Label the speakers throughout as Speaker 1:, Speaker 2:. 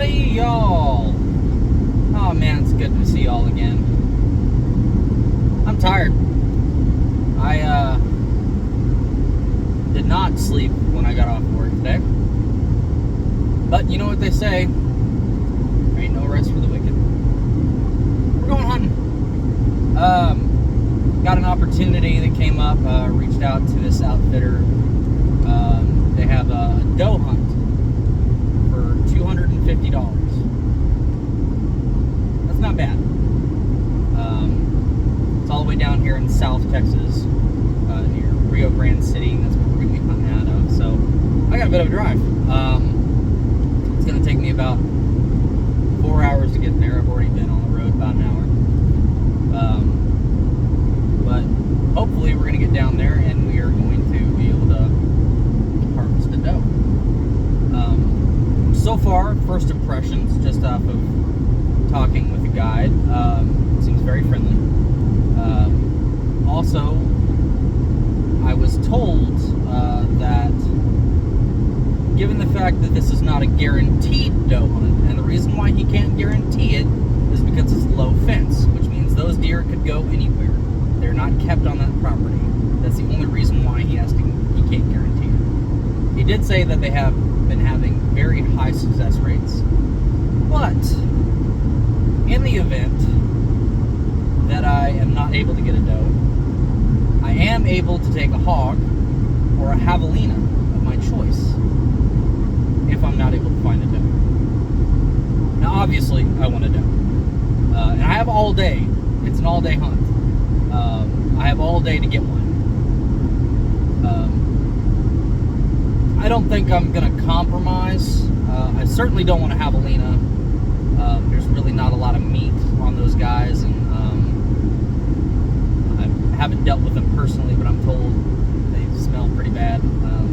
Speaker 1: everybody, y'all. Oh man, it's good to see y'all again. I'm tired. I did not sleep when I got off work today. But you know what they say, there ain't no rest for the wicked. We're going hunting. Got an opportunity that came up, reached out to this outfitter. They have a doe hunt for $250. That's not bad. It's all the way down here in South Texas, near Rio Grande City. That's where we're going to be hunting out of. So I got a bit of a drive. It's going to take me about 4 hours to get there. I've already been on the road about an hour. But hopefully we're going to get down there and we are going to be able to harvest a doe. So far, first impressions, just off of talking with the guide, seems very friendly. Also, I was told that given the fact that this is not a guaranteed doe hunt, and the reason why he can't guarantee it is because it's low fence, which means those deer could go anywhere. They're not kept on that property. That's the only reason why he can't guarantee it. He did say that they have been having very high success rates, but in the event that I am not able to get a doe, I am able to take a hog or a javelina of my choice if I'm not able to find a doe. Now obviously I want a doe, and I have all day. It's an all-day hunt. I have all day to get one. I don't think I'm going to compromise. I certainly don't want a javelina. There's really not a lot of meat on those guys, and I haven't dealt with them personally, but I'm told they smell pretty bad.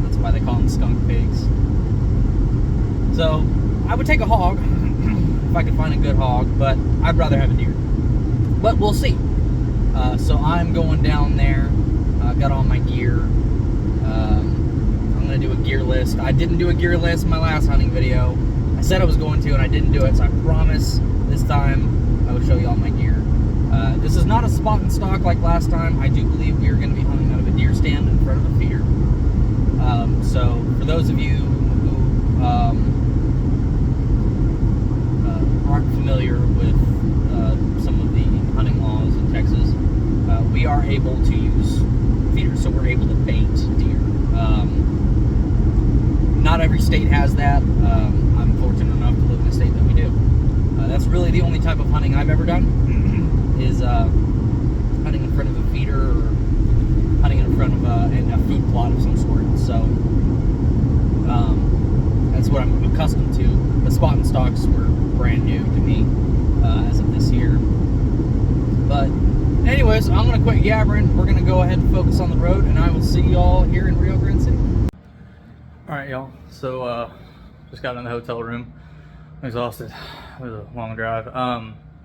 Speaker 1: That's why they call them skunk pigs. So I would take a hog if I could find a good hog, but I'd rather have a deer. But we'll see. So I'm going down there. I've got all my gear. I'm going to do a gear list. I didn't do a gear list in my last hunting video. I said I was going to, and I didn't do it, so I promise this time I will show you all my gear. This is not a spot and stock like last time. I do believe we are going to be hunting out of a deer stand in front of a feeder. So for those of you who aren't familiar with some of the hunting laws in Texas, we are able to use feeders, so we're able to bait deer. Not every state has that. I'm fortunate enough to live in a state that we do. That's really the only type of hunting I've ever done, is hunting in front of a feeder or hunting in front of a food plot of some sort. So that's what I'm accustomed to. The spot and stocks were brand new to me as of this year. But anyways, I'm going to quit yabbering. We're going to go ahead and focus on the road, and I will see y'all here in Rio Grande City. Alright, y'all. So, just got in the hotel room. I'm exhausted. It was a long drive.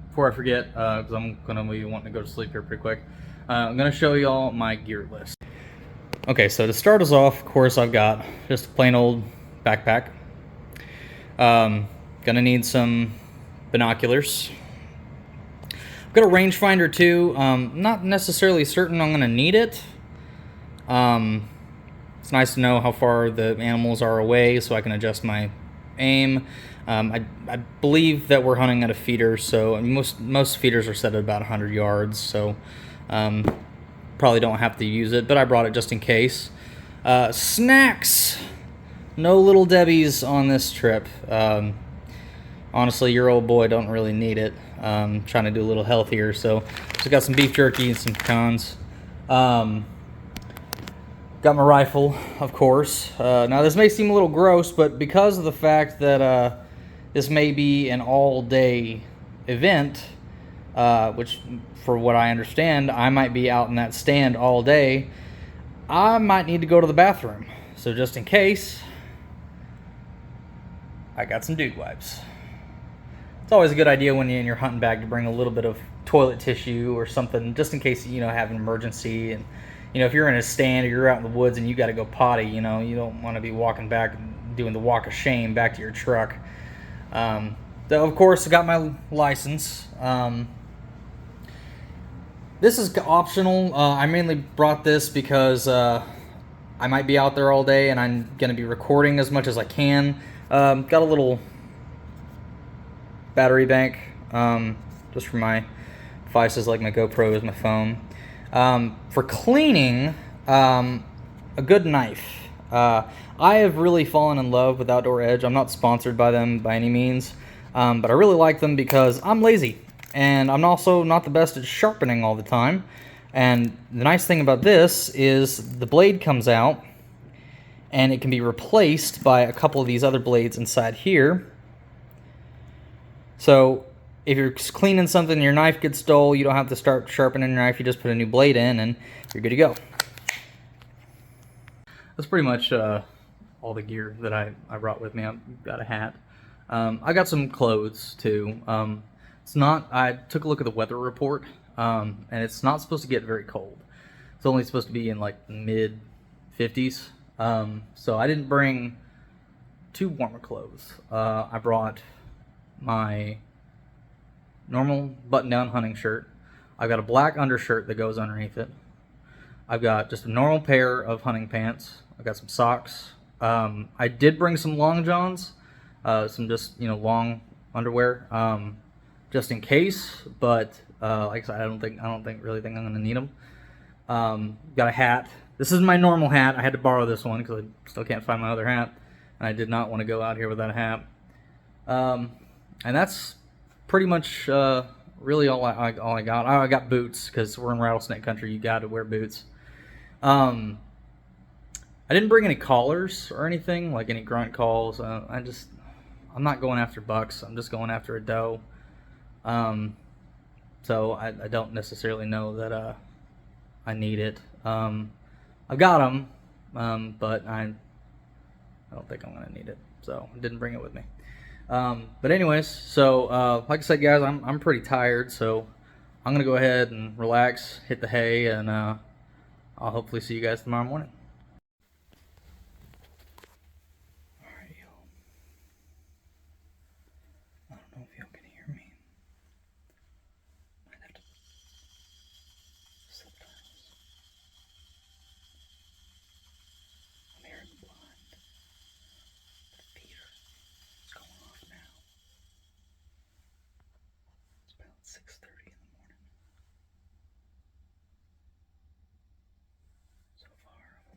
Speaker 1: Before I forget, because I'm going to be wanting to go to sleep here pretty quick, I'm going to show y'all my gear list. Okay, so to start us off, of course, I've got just a plain old backpack. Gonna need some binoculars. I've got a rangefinder too. Not necessarily certain I'm gonna need it. It's nice to know how far the animals are away so I can adjust my aim. I believe that we're hunting at a feeder, so most feeders are set at about 100 yards, so probably don't have to use it, but I brought it just in case. Snacks! No Little Debbie's on this trip. Honestly, your old boy don't really need it. Trying to do a little healthier, so just got some beef jerky and some pecans. Got my rifle, of course. Now this may seem a little gross, but because of the fact that this may be an all-day event, which for what I understand, I might be out in that stand all day, I might need to go to the bathroom. So just in case, I got some dude wipes. It's always a good idea when you're in your hunting bag to bring a little bit of toilet tissue or something, just in case you have an emergency. And if you're in a stand or you're out in the woods and you got to go potty, you don't want to be walking back and doing the walk of shame back to your truck. So of course, I got my license. This is optional. I mainly brought this because I might be out there all day and I'm going to be recording as much as I can. Got a little battery bank just for my devices like my GoPros, my phone. For cleaning, a good knife. I have really fallen in love with Outdoor Edge. I'm not sponsored by them by any means, but I really like them because I'm lazy and I'm also not the best at sharpening all the time. And the nice thing about this is the blade comes out and it can be replaced by a couple of these other blades inside here. So if you're cleaning something and your knife gets dull, you don't have to start sharpening your knife. You just put a new blade in and you're good to go. That's pretty much all the gear that I brought with me. I've got a hat. I got some clothes too. It's not. I took a look at the weather report, and it's not supposed to get very cold. It's only supposed to be in like mid 50s. So I didn't bring too warmer clothes. I brought my normal button-down hunting shirt. I've got a black undershirt that goes underneath it. I've got just a normal pair of hunting pants. I've got some socks. I did bring some long johns, some just long underwear, just in case. But like I said, I don't really think I'm gonna need them. Got a hat. This is my normal hat. I had to borrow this one because I still can't find my other hat, and I did not want to go out here without a hat. And that's pretty much really all I got. I got boots because we're in rattlesnake country. You got to wear boots. I didn't bring any collars or anything, like any grunt calls. I'm not going after bucks. I'm just going after a doe. So I don't necessarily know that I need it. I've got them, but I don't think I'm gonna need it. So I didn't bring it with me. But anyways, so like I said, guys, I'm pretty tired, so I'm gonna go ahead and relax, hit the hay, and I'll hopefully see you guys tomorrow morning. Alright, y'all. I don't know if y'all can hear me. Might have to subtitles. I'm hearing the blind. The theater is going off now. It's about 6:30 in the morning. So far, I've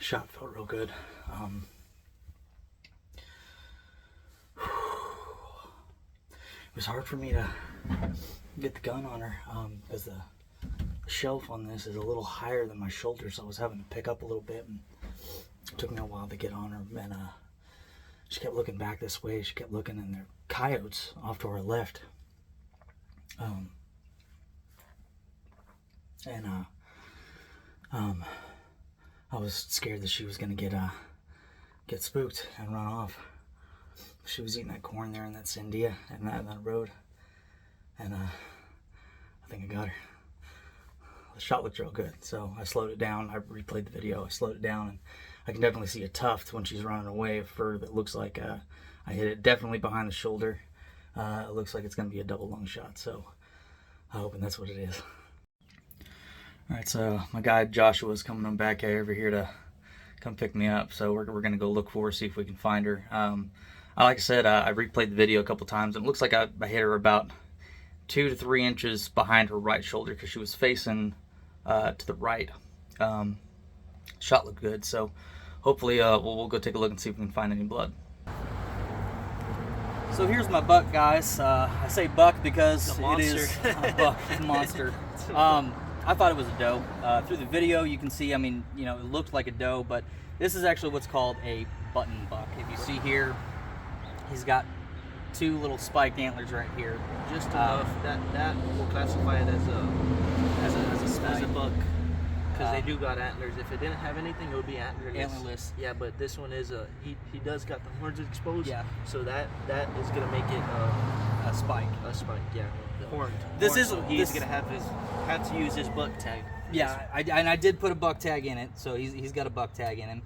Speaker 1: shot felt real good. It was hard for me to get the gun on her because the shelf on this is a little higher than my shoulder, so I was having to pick up a little bit, and it took me a while to get on her. And she kept looking back this way. She kept looking, and there were coyotes off to our left. I was scared that she was gonna get spooked and run off. She was eating that corn there in that Sandia and that road, and I think I got her. The shot looked real good, so I slowed it down. I replayed the video. I slowed it down, and I can definitely see a tuft when she's running away of fur that looks like I hit it definitely behind the shoulder. It looks like it's going to be a double lung shot, so I'm hoping that's what it is. All right, so my guy Joshua is coming on back over here to come pick me up, so we're going to go look for her, see if we can find her. Like I said, I replayed the video a couple times, and it looks like I hit her about 2 to 3 inches behind her right shoulder because she was facing to the right. Shot looked good, so hopefully we'll go take a look and see if we can find any blood. So here's my buck, guys. I say buck because it is a buck, a monster. I thought it was a doe. Through the video, you can see, I mean, you know, it looked like a doe, but this is actually what's called a button buck. If you see here, he's got 2 little spiked antlers right here.
Speaker 2: Just enough. That will classify it as a buck. Because they do got antlers. If it didn't have anything, it would be antlerless.
Speaker 1: Antlerless.
Speaker 2: Yeah, but this one is he does got the horns exposed.
Speaker 1: Yeah.
Speaker 2: So that is gonna make it
Speaker 1: A spike.
Speaker 2: a spike. Yeah. Horned.
Speaker 1: This
Speaker 2: Horned,
Speaker 1: is
Speaker 2: so he's gonna have to use his buck tag.
Speaker 1: Yeah, I did put a buck tag in it, so he's got a buck tag in him.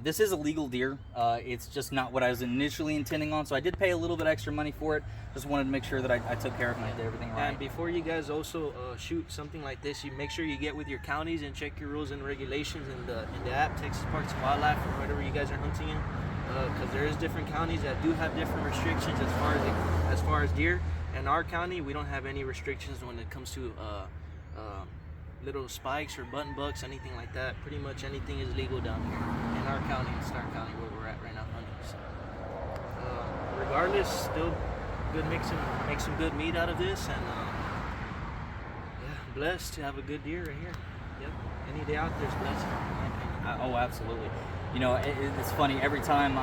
Speaker 1: This is a legal deer. It's just not what I was initially intending on, so I did pay a little bit extra money for it. Just wanted to make sure that I took care of it and I did everything right.
Speaker 2: And before you guys also shoot something like this, you make sure you get with your counties and check your rules and regulations in the app, Texas Parks and Wildlife, or whatever you guys are hunting in, because there is different counties that do have different restrictions as far as deer. In our county, we don't have any restrictions when it comes to little spikes or button bucks, anything like that. Pretty much anything is legal down here in our county, in Stark County, where we're at right now hunting. So, regardless, still good make some good meat out of this, and yeah, blessed to have a good deer right here. Yep, any day out there's blessing.
Speaker 1: Oh, absolutely. You know, it's funny. Every time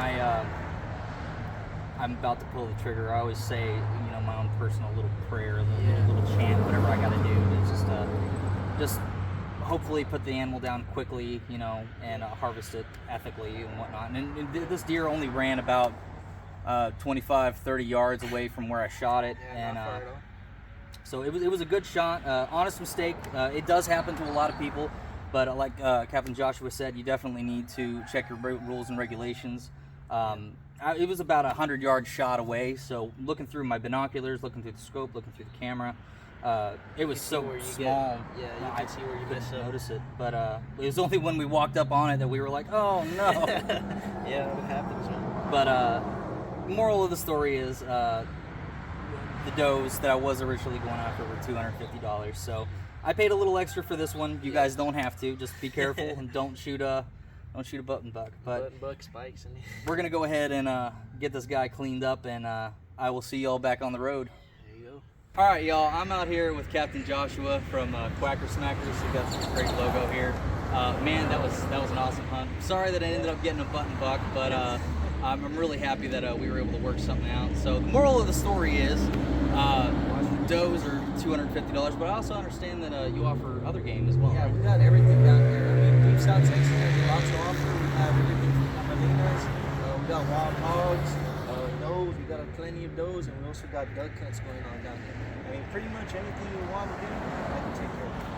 Speaker 1: I'm about to pull the trigger, I always say, you know, my own personal little prayer, little chant, whatever I got to do to just hopefully put the animal down quickly, you know, and harvest it ethically and whatnot. And this deer only ran about 25, 30 yards away from where I shot it.
Speaker 2: Yeah,
Speaker 1: and
Speaker 2: not far at all.
Speaker 1: so it was a good shot. Honest mistake. It does happen to a lot of people, but like Captain Joshua said, you definitely need to check your rules and regulations. It was about 100-yard shot away, so looking through my binoculars, looking through the scope, looking through the camera, it was so small.
Speaker 2: You can see where you mess up.
Speaker 1: Notice it, but it was only when we walked up on it that we were like, oh no.
Speaker 2: Yeah, it happens, man.
Speaker 1: But moral of the story is the does that I was originally going after were $250, so I paid a little extra for this one. You guys don't have to. Just be careful and don't shoot a button buck. But
Speaker 2: button buck spikes.
Speaker 1: we're gonna go ahead and get this guy cleaned up, and I will see y'all back on the road.
Speaker 2: There you go.
Speaker 1: All right, y'all. I'm out here with Captain Joshua from Quacker Smackers. He got this great logo here. Man, that was an awesome hunt. Sorry that I ended up getting a button buck, but I'm really happy that we were able to work something out. So the moral of the story is, does are $250, but I also understand that you offer other game as well.
Speaker 3: Yeah, we got everything down here. I mean, deep South Texas has lots to offer. We have everything from Camelinas. We got wild hogs, does. We got plenty of does, and we also got duck hunts going on down here. I mean, pretty much anything you want to do, I can take care of it.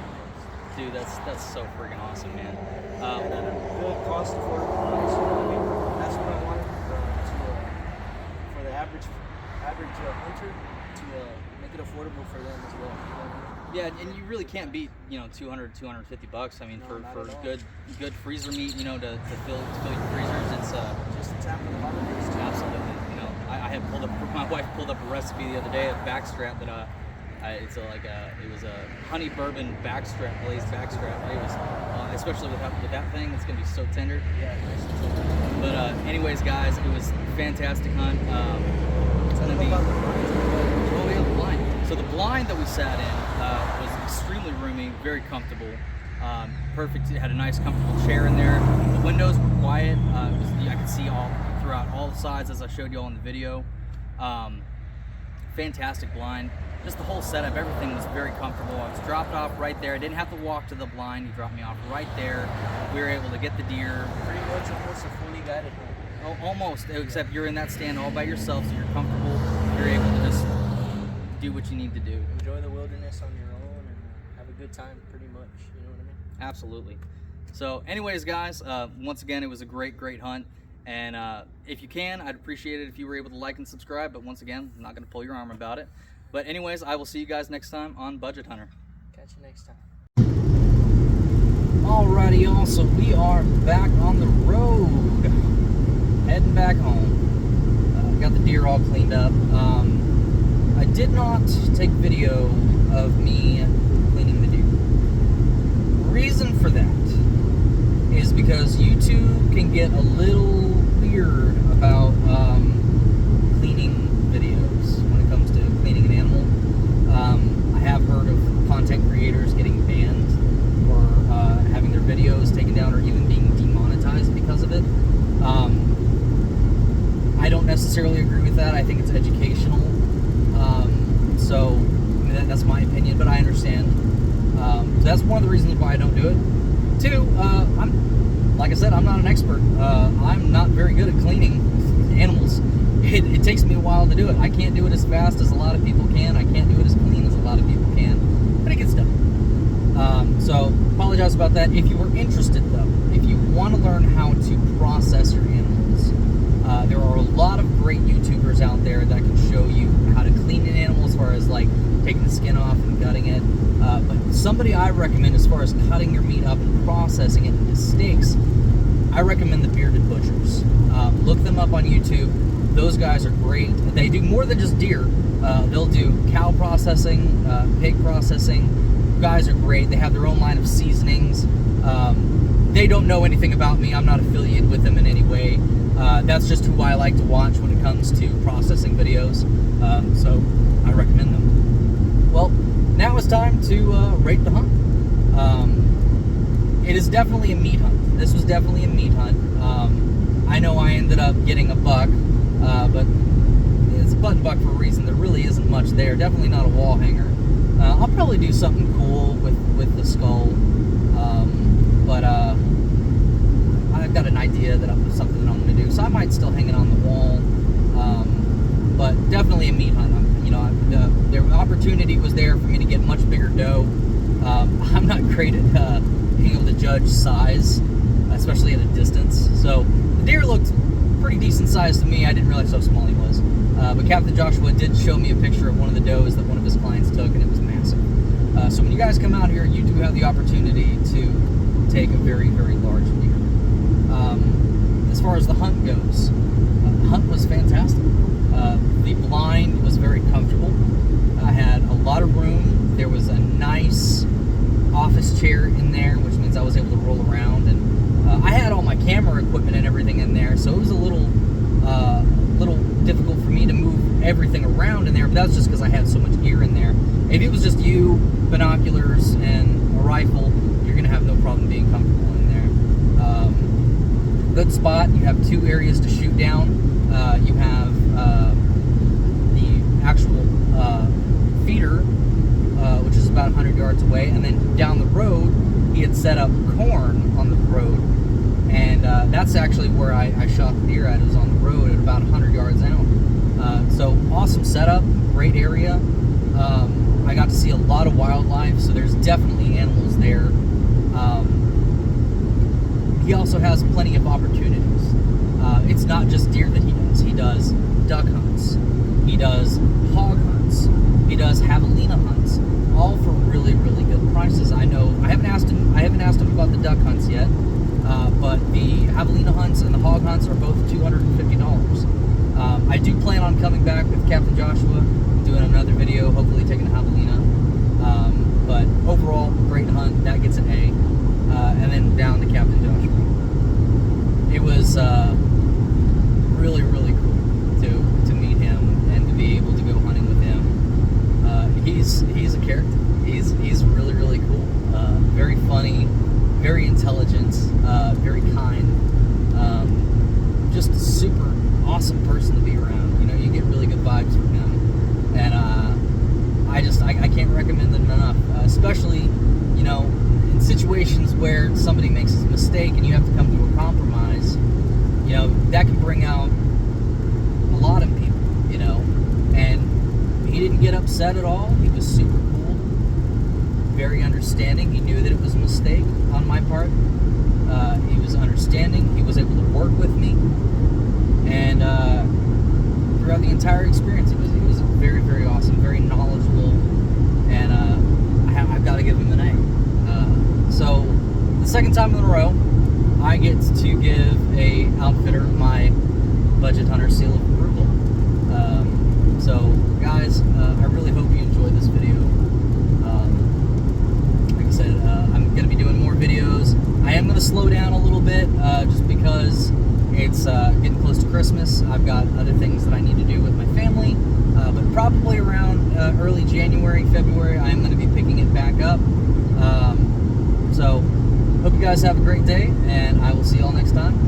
Speaker 1: Dude, that's so freaking awesome, man.
Speaker 3: And at a good cost affordable price. I mean, that's what I wanted for the average hunter to make it affordable for them as well. You know what I mean?
Speaker 1: Yeah, and you really can't beat, you know, $250. I mean,
Speaker 3: No,
Speaker 1: for
Speaker 3: not at all.
Speaker 1: good freezer meat, you know, to fill your freezers. It's
Speaker 3: Just in time for the holidays.
Speaker 1: absolutely. You know, I had pulled up. My wife pulled up a recipe the other day of backstrap that It was a honey bourbon backstrap, glazed backstrap. It was, especially with that thing, it's gonna be so tender.
Speaker 3: Yeah, nice and tender.
Speaker 1: But anyways, guys, it was a fantastic hunt. It's gonna be. Oh yeah, the blind. So the blind that we sat in was extremely roomy, very comfortable. Perfect. It had a nice, comfortable chair in there. The windows were quiet. I could see all throughout all the sides, as I showed you all in the video. Fantastic blind. Just the whole setup, everything was very comfortable. I was dropped off right there. I didn't have to walk to the blind. He dropped me off right there. We were able to get the deer.
Speaker 3: Pretty much almost a fully guided hunt.
Speaker 1: Oh, almost, except you're in that stand all by yourself, so you're comfortable. You're able to just do what you need to do.
Speaker 3: Enjoy the wilderness on your own and have a good time, pretty much. You know what I mean?
Speaker 1: Absolutely. So anyways, guys, once again, it was a great hunt. And if you can, I'd appreciate it if you were able to like and subscribe. But once again, I'm not going to pull your arm about it. But anyways, I will see you guys next time on Budget Hunter.
Speaker 3: Catch you next time.
Speaker 1: Alrighty, y'all. So we are back on the road, heading back home. Got the deer all cleaned up. I did not take video of me cleaning the deer. Reason for that is because YouTube can get a little weird about cleaning videos when it comes to cleaning an animal. I have heard of content creators getting banned or having their videos taken down or even being demonetized because of it. I don't necessarily agree with that. I think it's educational. So I mean, that's my opinion, but I understand. So that's one of the reasons why I don't do it. Two, like I said, I'm not an expert. I'm not very good at cleaning animals. It takes me a while to do it. I can't do it as fast as a lot of people can. I can't do it as clean as a lot of people can, but it gets done. So apologize about that. If you are interested, though, if you want to learn how to process your animals, there are a lot of great YouTubers out there that can show you how to clean an animal as far as like taking the skin off and gutting it. But somebody I recommend as far as cutting your meat up and processing it into steaks, I recommend the Bearded Butchers. Look them up on YouTube. Those guys are great. They do more than just deer. They'll do cow processing, pig processing. Guys are great. They have their own line of seasonings. They don't know anything about me. I'm not affiliated with them in any way. That's just who I like to watch when it comes to processing videos. So I recommend them. Well, now it's time to rate the hunt. It is definitely a meat hunt. This was definitely a meat hunt. I know I ended up getting a buck, but it's a button buck for a reason. There really isn't much there. Definitely not a wall hanger. I'll probably do something cool with the skull, but I've got an idea that of something that I'm going to do. So I might still hang it on the wall, but definitely a meat hunt. The opportunity was there for me to get much bigger doe. I'm not great at being able to judge size, especially at a distance. So the deer looked pretty decent size to me. I didn't realize how small he was. But Captain Joshua did show me a picture of one of the does that one of his clients took, and it was massive. So when you guys come out here, you do have the opportunity to take a very, very large deer. As far as the hunt goes, the hunt was fantastic. The blind was very comfortable. I had a lot of room. There was a nice office chair in there, which means I was able to roll around, and I had all my camera equipment and everything in there, so it was a little difficult for me to move everything around in there, but that's just because I had so much gear in there. If it was just you, binoculars, and a rifle, you're going to have no problem being comfortable in there. Good spot. You have two areas to shoot down. You have the actual feeder, which is about 100 yards away, and then down the road, he had set up corn on the road, and that's actually where I shot the deer at. It was on the road at about 100 yards out. So awesome setup, great area. I got to see a lot of wildlife, so there's definitely animals there. He also has plenty of opportunities. It's not just deer that he does. He does duck hunts. He does hog hunts. He does javelina hunts, all for really, really good prices. I know I haven't asked him about the duck hunts yet, but the javelina hunts and the hog hunts are both $250. I do plan on coming back with Captain Joshua, doing another video, hopefully taking a javelina But overall, great hunt. That gets an A. And then down to Captain Joshua. It was really, really cool to meet him and to be able to go hunting with him. He's a character. He's really, really cool. Very funny, very intelligent, very kind. Just a super awesome person to be around. You know, you get really good vibes from him, and I can't recommend it enough. Especially, you know, in situations where somebody makes a mistake and you have to come to a compromise. You know, that can bring out a lot in people. You know, and he didn't get upset at all. He was super cool, very understanding. He knew that it was a mistake on my part. He was understanding. He was able to work with me, and throughout the entire experience, he was very, very awesome, very knowledgeable, and I've got to give him an A. So the second time in a row, I get to give a outfitter my budget hunter seal of approval. So guys, I really hope you enjoyed this video. Like I said, I'm going to be doing more videos. I am going to slow down a little bit just because it's getting close to Christmas. I've got other things that I need to do with my family. But probably around early January, February, I am going to be picking it back up. So hope you guys have a great day, and I will see you all next time.